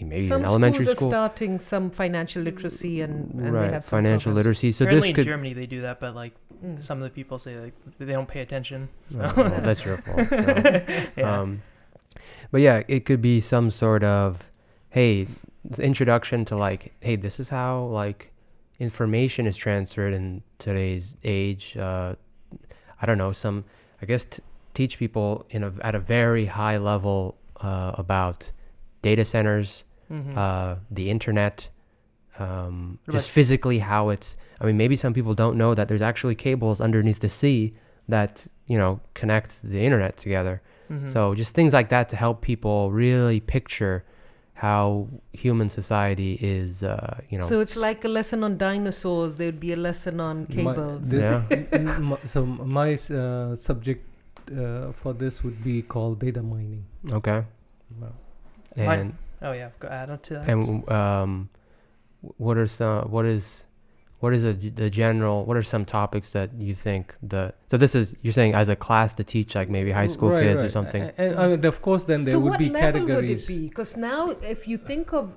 maybe in elementary school. Some schools are starting some financial literacy and right, they have some financial programs. literacy. So Apparently this could. in Germany they do that, but like some of the people say like they don't pay attention. So. Well, that's your fault. So. Yeah. But yeah, it could be some sort of, hey, introduction to like, hey, this is how like information is transferred in today's age. I don't know, I guess teach people at a very high level about data centers, the internet, just physically how it's. I mean, maybe some people don't know that there's actually cables underneath the sea that connect the internet together. So just things like that to help people really picture how human society is. So it's like a lesson on dinosaurs. There would be a lesson on cables. So my subject for this would be called data mining. Okay. Wow. And oh yeah, go add on to that. and what are some topics that you think so this is, you're saying as a class to teach like maybe high school kids or something. And of course then there would be categories. So what level would it be? Because now if you think of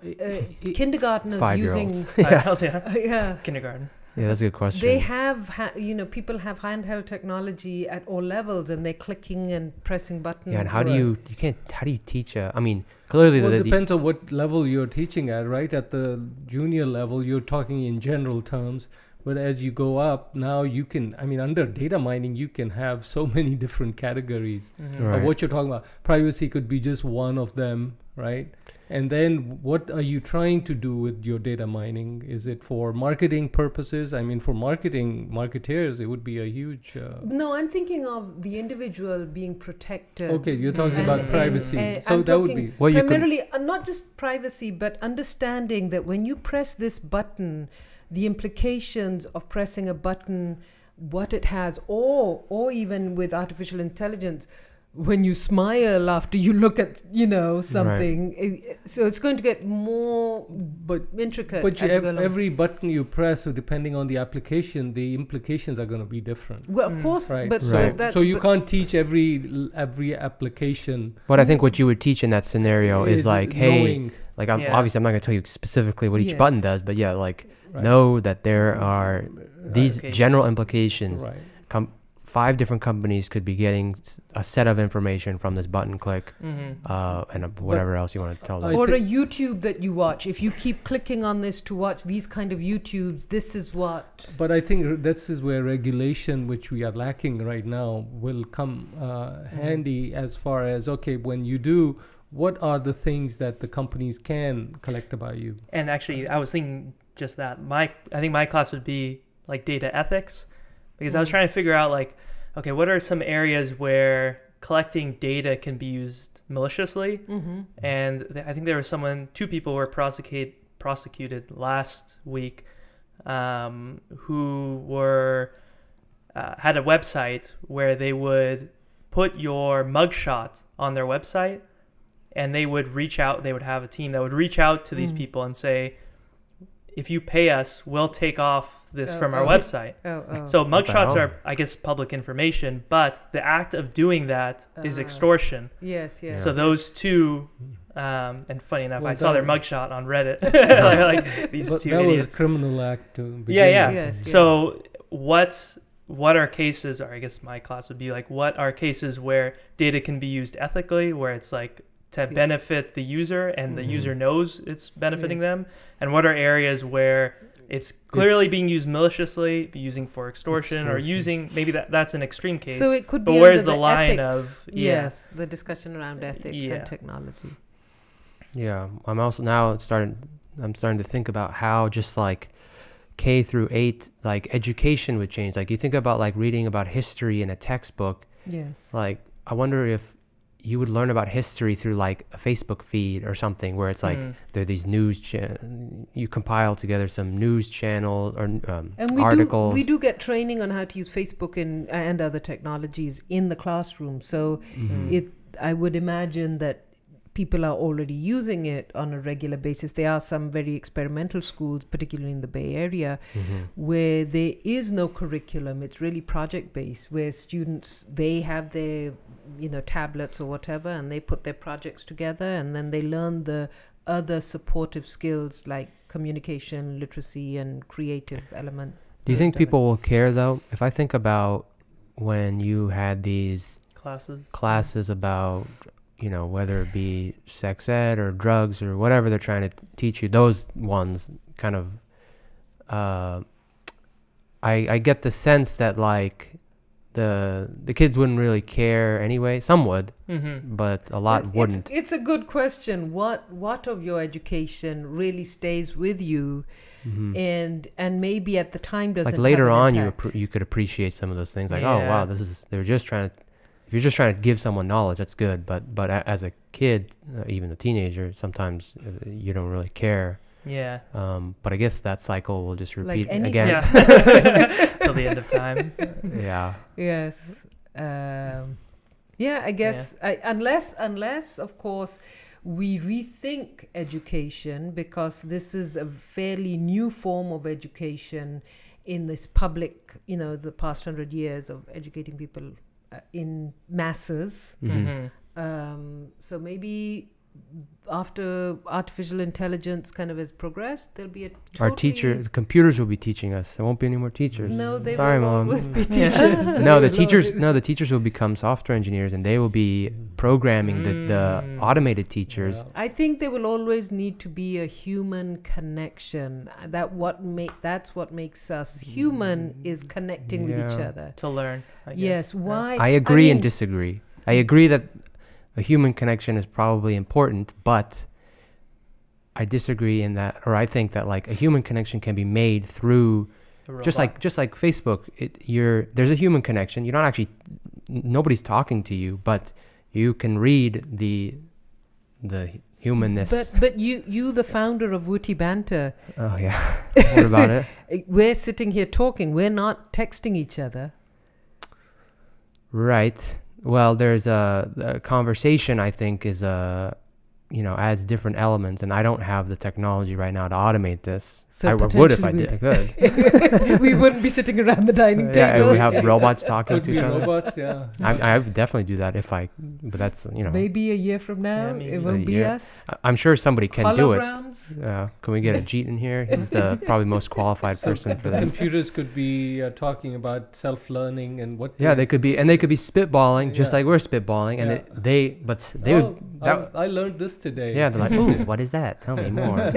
kindergartners 5-year-olds. using Kindergarten. Yeah, that's a good question. They have people have handheld technology at all levels, and they're clicking and pressing buttons. Yeah, and how do you teach I mean, clearly it depends on what level you're teaching at, right? At the junior level, you're talking in general terms, but as you go up, now you can, I mean, under data mining, you can have so many different categories of what you're talking about. Privacy could be just one of them, right? And then what are you trying to do with your data mining? Is it for marketing purposes? I mean, for marketeers, it would be a huge... No, I'm thinking of the individual being protected. Okay, you're talking about privacy. So I'm that would be... Well, primarily, not just privacy, but understanding that when you press this button, the implications of pressing a button, what it has, or even with artificial intelligence, when you smile after you look at something, so it's going to get more intricate. But every button you press, so depending on the application, the implications are going to be different. Well, of course, right. but so you can't teach every application. But I think what you would teach in that scenario is like, hey, like obviously I'm not going to tell you specifically what each button does, but know that there are these general implications. Right. 5 different companies could be getting a set of information from this button click, and whatever else you want to tell them. Or a YouTube that you watch. If you keep clicking on this to watch these kind of YouTubes, this is what... But I think this is where regulation, which we are lacking right now, will come handy as far as, okay, when you do, what are the things that the companies can collect about you? And actually, I was thinking just that. I think my class would be like data ethics, because I was trying to figure out like, okay, what are some areas where collecting data can be used maliciously? And I think there was 2 people were prosecuted last week who were had a website where they would put your mugshot on their website, and they would reach out. They would have a team that would reach out to these people and say, if you pay us, we'll take off this from our website. So mugshots are, I guess, public information, but the act of doing that is extortion. Yes. So those two, and funny enough, I saw their mugshot on Reddit. like these but two that idiots. was a criminal act to begin Yeah. with. Yes. So what are cases, or I guess my class would be like, what are cases where data can be used ethically, where it's like to benefit the user and the user knows it's benefiting them, and what are areas where it's clearly being used maliciously, using for extortion, or Extortion. using maybe that's an extreme case. So it could but be where's under the line ethics. of Yes, the discussion around ethics Yeah. and technology. Yeah, I'm also now I'm starting to think about how just like K through 8 like education would change. Like you think about like reading about history in a textbook, Yes. like I wonder if you would learn about history through like a Facebook feed or something where it's like there are these you compile together some news channel or And articles. we do get training on how to use Facebook and other technologies in the classroom. So I would imagine that people are already using it on a regular basis. There are some very experimental schools, particularly in the Bay Area, where there is no curriculum. It's really project based, where students, they have their tablets or whatever, and they put their projects together, and then they learn the other supportive skills like communication, literacy, and creative element. Do you think people will care though? If I think about when you had these classes about, whether it be sex ed or drugs or whatever they're trying to teach you, those ones kind of, I get the sense that like the kids wouldn't really care anyway. Some would, but a lot wouldn't. It's a good question. What of your education really stays with you, and maybe at the time doesn't like later have on an impact? you could appreciate some of those things, like oh wow, they're just trying to, if you're just trying to give someone knowledge, that's good, but as a kid, even a teenager, sometimes you don't really care. Yeah. But I guess that cycle will just repeat anything. again. Yeah. Till the end of time. Yeah. Yes. Yeah, I guess unless of course we rethink education, because this is a fairly new form of education in this public, the past 100 years of educating people in masses. So maybe after artificial intelligence kind of has progressed, there'll be a the computers will be teaching us. There won't be any more teachers. No, they Sorry, will Mom. always be teachers. No, the teachers will become software engineers, and they will be programming the automated teachers. I think there will always need to be a human connection. That's what makes us human, is connecting with each other. To learn, I guess. Yes, why? I agree and disagree. I agree that a human connection is probably important, but I disagree in that, or I think that like a human connection can be made through just like Facebook. There's a human connection. You're not actually, nobody's talking to you, but you can read the humanness. But you the founder of WittyBantr. Oh yeah. What about it? We're sitting here talking. We're not texting each other. Right. Well, there's a conversation, I think, is adds different elements, and I don't have the technology right now to automate this. So I would if I could. We wouldn't be sitting around the dining table. Yeah, we have robots talking to each other. Robots, yeah. I would definitely do that but that's, Maybe a year from now, it won't be us. I'm sure somebody can do it. Holograms? Can we get a Jeet in here? He's the probably most qualified person for this. Computers could be talking about self-learning and what. Yeah, they could be spitballing, just like we're spitballing, and they would. I learned this today. Yeah, they're like, ooh, what is that? Tell me more.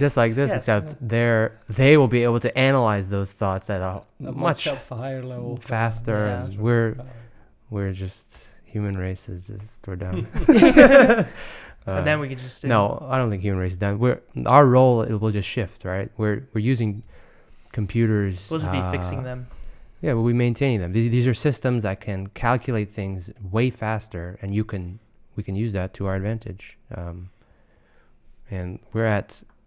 Just like this, except they will be able to analyze those thoughts at a much higher level, faster. We're just, human race is just, we're done. And then we could just no, I don't think human race is done. Our role, it will just shift, right? We're using computers. Supposed to be fixing them. Yeah, but we maintaining them. These are systems that can calculate things way faster, and we can use that to our advantage. And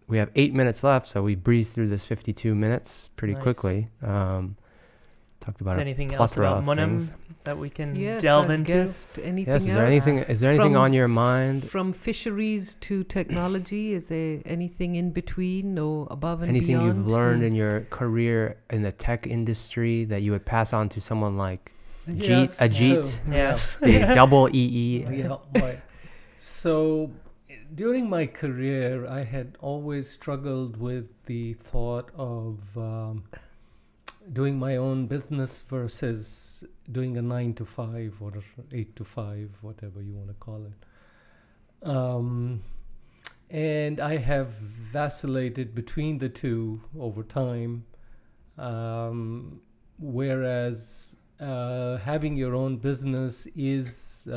we have 8 minutes left, so we breezed through this 52 minutes pretty quickly. Talked about anything else about Munim that we can delve into? Anything else? Is there anything on your mind? From fisheries to technology, is there anything in between or above and anything beyond? Anything you've learned in your career in the tech industry that you would pass on to someone like Ajit? Yes. The double EE. Yeah, right. So during my career, I had always struggled with the thought of doing my own business versus doing a 9 to 5 or 8 to 5, whatever you want to call it. And I have vacillated between the two over time, whereas having your own business is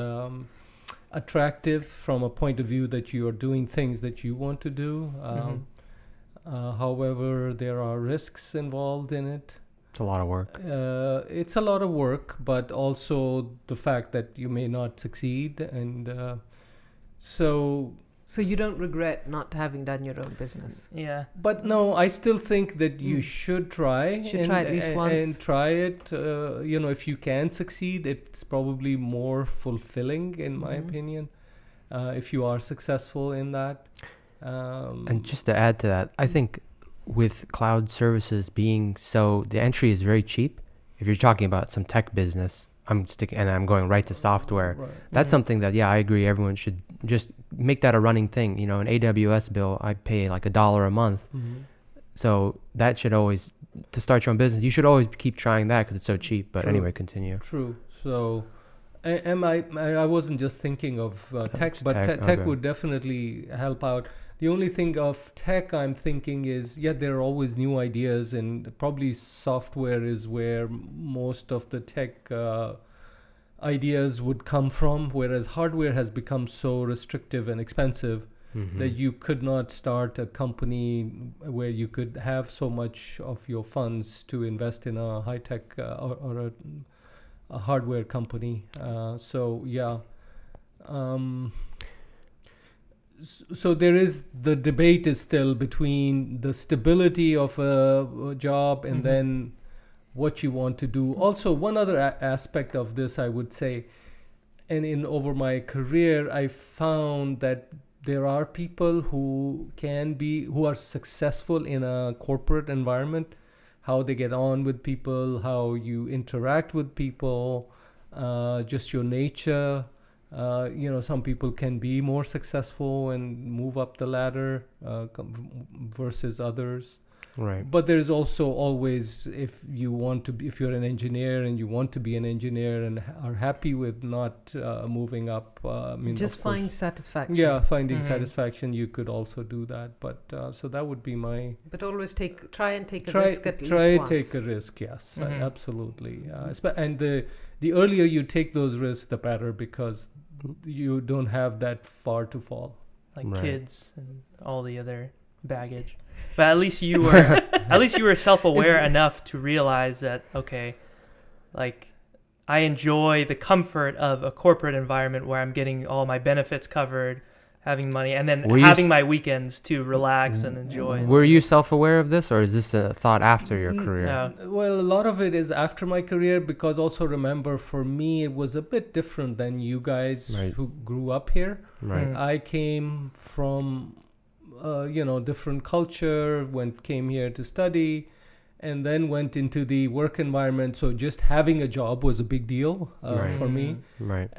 attractive from a point of view that you are doing things that you want to do. However, there are risks involved in it. It's a lot of work. It's a lot of work, but also the fact that you may not succeed, and so. So you don't regret not having done your own business? Yeah. But no, I still think that you should try. Should try at least once. And try it. If you can succeed, it's probably more fulfilling, in my opinion, if you are successful in that. And just to add to that, I think with cloud services being so, the entry is very cheap. If you're talking about some tech business, I'm going right to software. Right. That's something that, yeah, I agree. Everyone should just make that a running thing. An AWS bill, I pay like $1 a month. So that should always, to start your own business, you should always keep trying that because it's so cheap. But True. anyway, continue. True. So, I wasn't just thinking of tech, but tech, tech okay. would definitely help out. The only thing of tech I'm thinking is, yeah, there are always new ideas, and probably software is where most of the tech ideas would come from, whereas hardware has become so restrictive and expensive that you could not start a company where you could have so much of your funds to invest in a high-tech or a hardware company. So yeah. So there is, the debate is still between the stability of a job and then what you want to do. Also, one other aspect of this, I would say, and over my career, I found that there are people who are successful in a corporate environment, how they get on with people, how you interact with people, just your nature. Some people can be more successful and move up the ladder versus others. Right. But there is also always, if you're an engineer and you want to be an engineer and are happy with not moving up, just find satisfaction. Yeah, finding satisfaction, you could also do that. But so that would be my. But always try and take a risk at least once. Take a risk, yes, absolutely. And the earlier you take those risks, the better, because you don't have that far to fall. Like Right. kids and all the other baggage. But at least you were self-aware enough to realize that, okay, like, I enjoy the comfort of a corporate environment where I'm getting all my benefits covered, having money, and then having my weekends to relax and enjoy. Were you self-aware of this, or is this a thought after your career? No. Well, a lot of it is after my career, because also remember, for me, it was a bit different than you guys Right. who grew up here. Right. I came from, different culture, came here to study, and then went into the work environment. So just having a job was a big deal Right. for me. Right.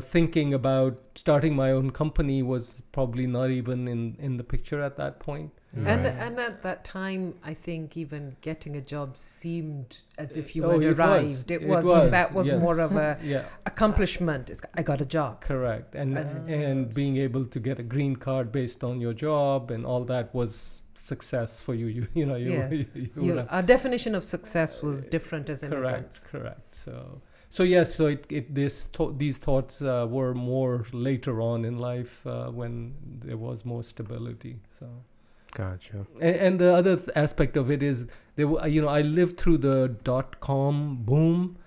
Thinking about starting my own company was probably not even in the picture at that point. And Right. and at that time, I think even getting a job seemed as if you Oh, had it was. arrived. It was was, that was yes. more of a Yeah. accomplishment. I got a job. Correct. And being able to get a green card based on your job and all that was success for you. Yes. You would have- Our definition of success was different as immigrants. Correct. So yes, so these thoughts were more later on in life when there was more stability. So. Gotcha. And the other aspect of it is, I lived through the .com boom,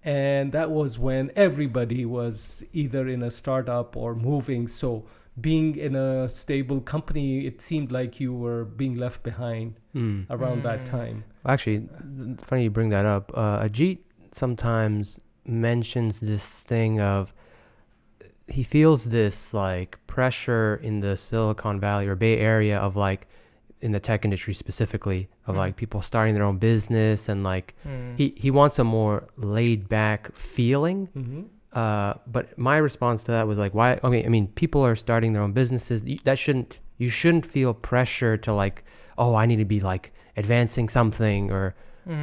and that was when everybody was either in a startup or moving. So being in a stable company, it seemed like you were being left behind around that time. Actually, funny you bring that up. Ajit sometimes mentions this thing of he feels this like pressure in the Silicon Valley or Bay Area of like in the tech industry specifically of like people starting their own business and like he wants a more laid back feeling. But my response to that was like, why? I mean, people are starting their own businesses. You shouldn't feel pressure to like, oh, I need to be like advancing something or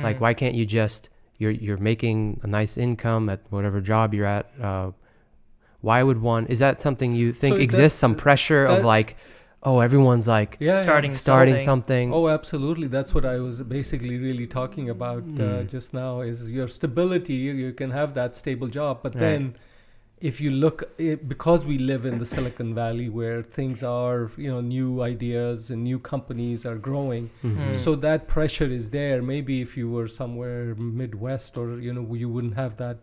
like, why can't you just you're making a nice income at whatever job you're at. Why would one? Is that something you think So exists? Some pressure of like, oh, everyone's like Yeah, starting starting something. Oh, absolutely. That's what I was basically really talking about just now. Is your stability? You can have that stable job, but Right. then if you look, because we live in the Silicon Valley where things are, new ideas and new companies are growing, Mhm. so that pressure is there. Maybe if you were somewhere Midwest or, you wouldn't have that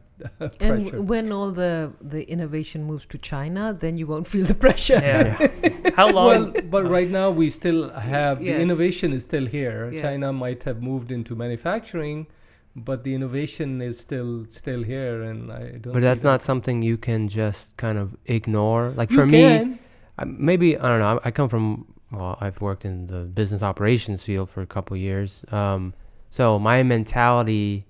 And pressure. when all the innovation moves to China, then you won't feel the pressure. Yeah. How long? Well, but right now we still have the Yes. innovation is still here. Yes. China might have moved into manufacturing, but the innovation is still here, and I don't. But see that's that. not something you can just kind of ignore. Like You for me, can. maybe I don't know. I come from, well, I've worked in the business operations field for a couple years. So my mentality,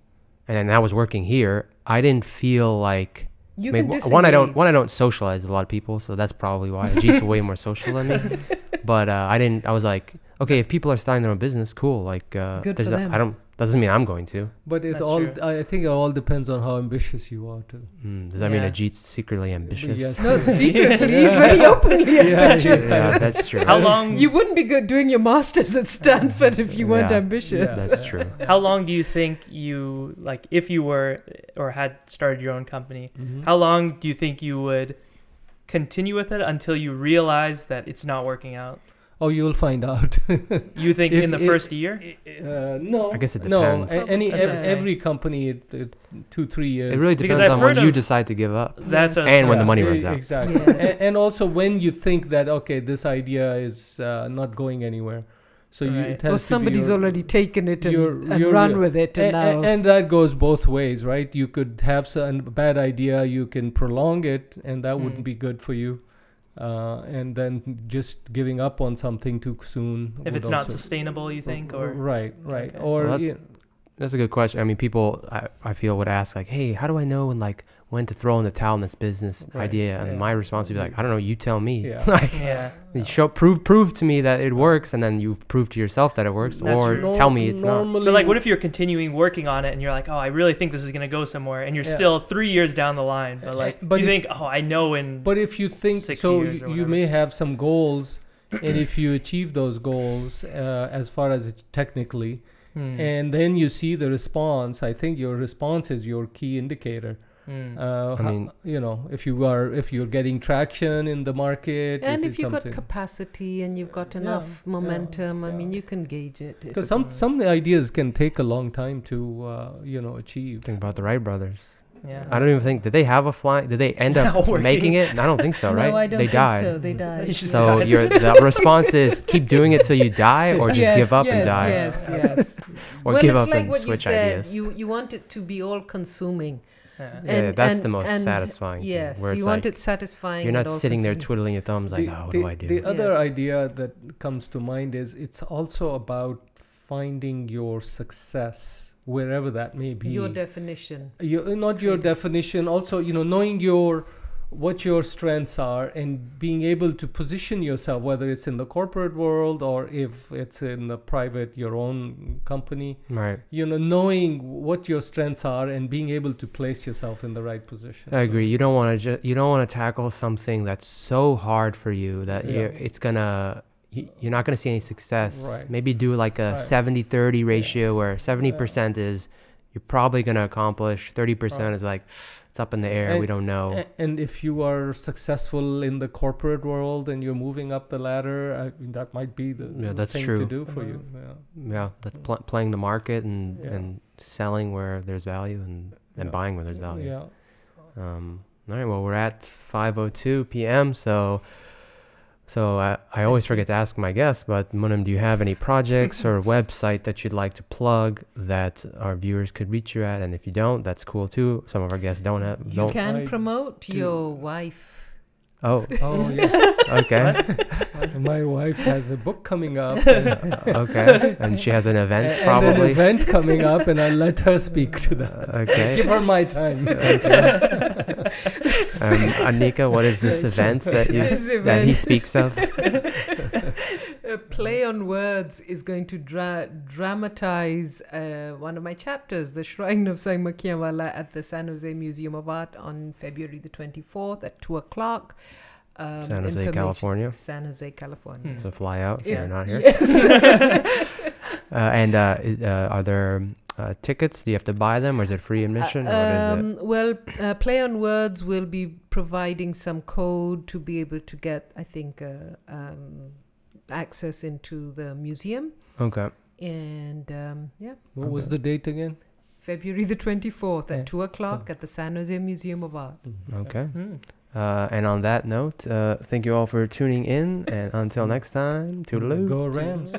and I was working here. I didn't feel like You maybe can one. I disengage. don't socialize with a lot of people, so that's probably why Ajit's way more social than me. But I didn't. I was like, okay, if people are starting their own business, cool. Like, Good there's for a- them. I don't. Doesn't mean I'm going to. But That's true. I think it all depends on how ambitious you are too. Does that mean Yeah. Ajit's secretly ambitious? Yes. No, it's secretly. He's very openly ambitious. Yeah, that's true. How long? You wouldn't be good doing your masters at Stanford if you weren't Yeah. ambitious. Yeah. That's true. How long do you think you, like, if you were or had started your own company, Mhm. how long do you think you would continue with it until you realize that it's not working out? Oh, you'll find out. You think If in the it- first year? No. I guess it No, depends. That's what I'm saying. every company, 2-3 years. It really Because depends I've on when heard you of- decide to give up. That's what I was And when the gonna- money runs out. Exactly. Yes. And also when you think that, okay, this idea is not going anywhere. So Right. it has Or to be somebody's your- already taken it and your run real- with it, and now and that goes both ways, right? You could have a bad idea, you can prolong it, and that wouldn't be good for you. And then just giving up on something too soon. If would it's not also- sustainable, you think, or Right. Okay. Or Well, That's a good question. I mean, people, I feel, would ask, like, hey, how do I know when to throw in the towel in this business Right, idea? And yeah. my response would be like, I don't know, you tell me. Yeah. Like, yeah, you prove to me that it works, and then you prove to yourself that it works, That's or true. tell me it's not. normally, but like, what if you're continuing working on it and you're like, oh, I really think this is gonna go somewhere, and you're Yeah. still 3 years down the line, but like, But you if- think, oh, I know in. But if you think 6 so, years or you whatever. may have some goals, and if you achieve those goals, as far as technically, and then you see the response, I think your response is your key indicator. I mean- If you're getting traction in the market, and if if you've got something. capacity and you've got enough momentum, I mean, you can gauge it. Because some ideas can take a long time to achieve. Think about the Wright brothers. Yeah. I don't even think, did they have a flying, did they end up Working. making it? I don't think so, right? No, I don't they think died. so. They died. They just So died. the response is keep doing it till you die, or just Yes, give up yes, and die, Yes. or Well, give it's up like and what switch you said. ideas. You want it to be all-consuming. Yeah. Yeah, that's the most satisfying thing, Yes, where it's you want like, it satisfying. You're and not sitting there all-consuming. twiddling your thumbs like, oh, what do I do? The other Yes. idea that comes to mind is it's also about finding your success wherever that may be. Your definition. Not your definition. Also, knowing what your strengths are and being able to position yourself, whether it's in the corporate world or if it's in the private, your own company. Right. Knowing what your strengths are and being able to place yourself in the right position. I agree. You don't want to tackle something that's so hard for you that Yeah. you're not gonna see any success. Right. Maybe do like a Right. 70-30 ratio where 70% is you're probably gonna accomplish, 30% Right. is like it's up in the air. We don't know. And if you are successful in the corporate world and you're moving up the ladder, that might be the that's thing true. to do for you. Yeah, that's playing the market and Yeah. and selling where there's value and Yeah. buying where there's value. Yeah. All right. Well, we're at 5:02 p.m. So I always forget to ask my guests, but Munim, do you have any projects or website that you'd like to plug that our viewers could reach you at? And if you don't, that's cool too. Some of our guests don't have. You Don't. can I promote do. your wife. Oh, Oh yes. okay, My wife has a book coming up. And, okay. And she has an event and an probably. event coming up, and I'll let her speak to that. Okay. Give her my time. Anika, what is this event that This that he event. speaks of? A play on words is going to dramatize one of my chapters, The Shrine of Sai Makiawala, at the San Jose Museum of Art on February the 24th at 2 o'clock. San Jose, information. California. San Jose, California. Hmm. So fly out if If- you're not here. Yes. And are there tickets? Do you have to buy them, or is it free admission, or what is it? Well, Play on Words will be providing some code to be able to get, I think, access into the museum. Okay. And yeah, What was Okay. the date again? February the 24th Yeah. at 2 o'clock Oh. at the San Jose Museum of Art. Okay. Hmm. And on that note, thank you all for tuning in, and until next time, toodaloo. Go Rams.